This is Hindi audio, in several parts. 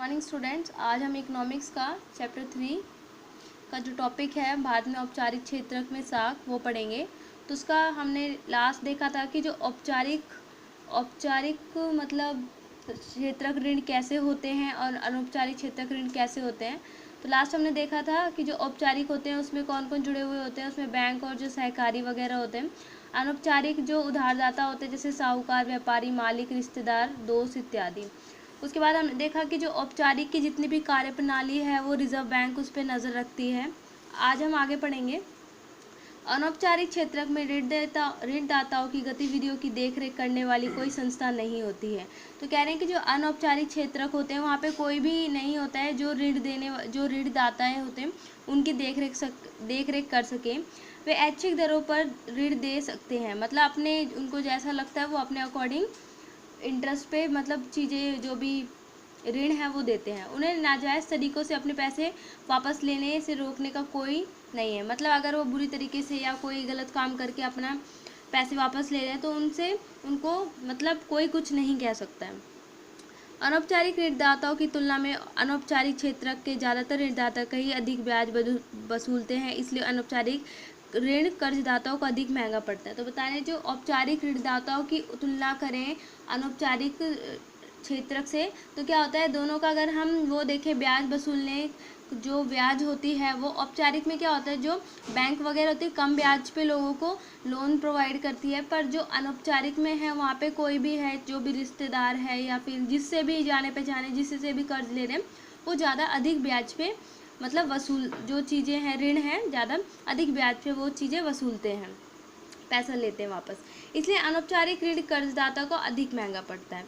Morning students. आज हम इकोनॉमिक्स का चैप्टर 3 का जो टॉपिक है भारत में औपचारिक क्षेत्रक में साख वो पढ़ेंगे। तो उसका हमने लास्ट देखा था कि जो औपचारिक मतलब क्षेत्रक ऋण कैसे होते हैं और अनौपचारिक क्षेत्रक ऋण कैसे होते हैं। तो लास्ट हमने देखा था कि जो औपचारिक होते हैं उसमें कौन कौन जुड़े हुए होते हैं, उसमें बैंक और जो सहकारी वगैरह होते हैं। अनौपचारिक जो उधारदाता होते हैं जैसे साहूकार, व्यापारी, मालिक, रिश्तेदार, दोस्त इत्यादि। उसके बाद हमने देखा कि जो औपचारिक की जितनी भी कार्यप्रणाली है वो रिजर्व बैंक उस पर नज़र रखती है। आज हम आगे पढ़ेंगे। अनौपचारिक क्षेत्रक में ऋणदाताओं की गतिविधियों की देखरेख करने वाली कोई संस्था नहीं होती है। तो कह रहे हैं कि जो अनौपचारिक क्षेत्रक होते हैं वहाँ पे कोई भी नहीं होता है जो ऋणदाताएँ होते हैं उनकी देखरेख कर सकें। वे ऐच्छिक दरों पर ऋण दे सकते हैं, मतलब अपने उनको जैसा लगता है वो अपने अकॉर्डिंग इंटरेस्ट पे मतलब चीज़ें जो भी ऋण है वो देते हैं। उन्हें नाजायज़ तरीक़ों से अपने पैसे वापस लेने से रोकने का कोई नहीं है। मतलब अगर वो बुरी तरीके से या कोई गलत काम करके अपना पैसे वापस ले रहे हैं तो उनसे उनको मतलब कोई कुछ नहीं कह सकता है। अनौपचारिक ऋणदाताओं की तुलना में अनौपचारिक क्षेत्रक के ज़्यादातर ऋणदाता कहीं अधिक ब्याज वसूलते हैं, इसलिए अनौपचारिक ऋण कर्जदाताओं को अधिक महंगा पड़ता है। तो बता रहे हैं जो औपचारिक ऋणदाताओं की तुलना करें अनौपचारिक क्षेत्रक से तो क्या होता है, दोनों का अगर हम वो देखें ब्याज वसूलने जो ब्याज होती है वो औपचारिक में क्या होता है, जो बैंक वगैरह होती है कम ब्याज पे लोगों को लोन प्रोवाइड करती है, पर जो अनौपचारिक में है वहाँ पे कोई भी है जो भी रिश्तेदार है या फिर जिससे भी जाने पहचाने जिससे भी कर्ज ले रहे हैं वो ज़्यादा अधिक ब्याज पे मतलब वसूल जो चीज़ें हैं ऋण हैं ज़्यादा अधिक ब्याज पे वो चीज़ें वसूलते हैं, पैसा लेते हैं वापस, इसलिए अनौपचारिक ऋण कर्जदाता को अधिक महंगा पड़ता है।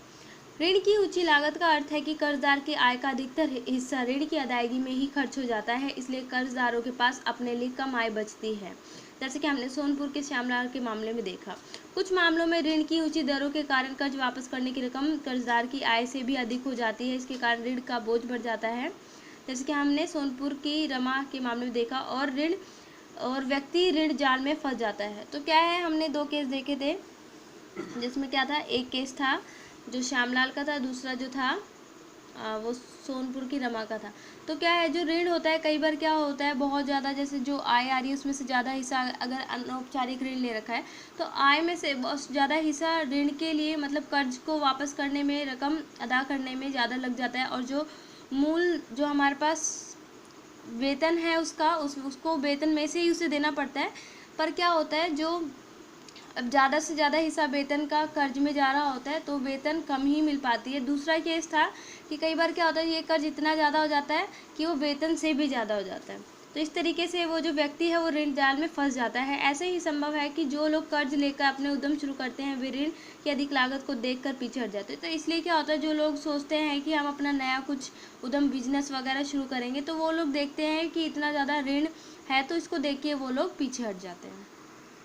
ऋण की ऊंची लागत का अर्थ है कि कर्जदार की आय का अधिकतर हिस्सा ऋण की अदायगी में ही खर्च हो जाता है, इसलिए कर्जदारों के पास अपने लिए कम आय बचती है। जैसे कि हमने सोनपुर के श्यामलाल के मामले में देखा। कुछ मामलों में ऋण की ऊंची दरों के कारण कर्ज वापस करने की रकम कर्जदार की आय से भी अधिक हो जाती है, इसके कारण ऋण का बोझ बढ़ जाता है। जैसे कि हमने सोनपुर की रमा के मामले में देखा और व्यक्ति ऋण जाल में फंस जाता है। तो क्या है, हमने 2 केस देखे थे जिसमें क्या था, एक केस था जो श्यामलाल का था, दूसरा जो था वो सोनपुर की रमा का था। तो क्या है, जो ऋण होता है कई बार क्या होता है बहुत ज़्यादा, जैसे जो आय आ रही है उसमें से ज़्यादा हिस्सा अगर अनौपचारिक ऋण ले रखा है तो आय में से बहुत ज़्यादा हिस्सा ऋण के लिए मतलब कर्ज को वापस करने में रकम अदा करने में ज़्यादा लग जाता है, और जो मूल जो हमारे पास वेतन है उसको वेतन में से ही उसे देना पड़ता है। पर क्या होता है, जो अब ज़्यादा से ज़्यादा हिस्सा वेतन का कर्ज में जा रहा होता है तो वेतन कम ही मिल पाती है। दूसरा केस था कि कई बार क्या होता है, ये कर्ज इतना ज़्यादा हो जाता है कि वो वेतन से भी ज़्यादा हो जाता है, तो इस तरीके से वो जो व्यक्ति है वो ऋण जाल में फंस जाता है। ऐसे ही संभव है कि जो लोग कर्ज लेकर अपने उद्यम शुरू करते हैं वे ऋण की अधिक लागत को देखकर पीछे हट जाते हैं। तो इसलिए क्या होता है, जो लोग सोचते हैं कि हम अपना नया कुछ उद्यम बिजनेस वगैरह शुरू करेंगे तो वो लोग देखते हैं कि इतना ज़्यादा ऋण है तो इसको देख के वो लोग पीछे हट जाते हैं।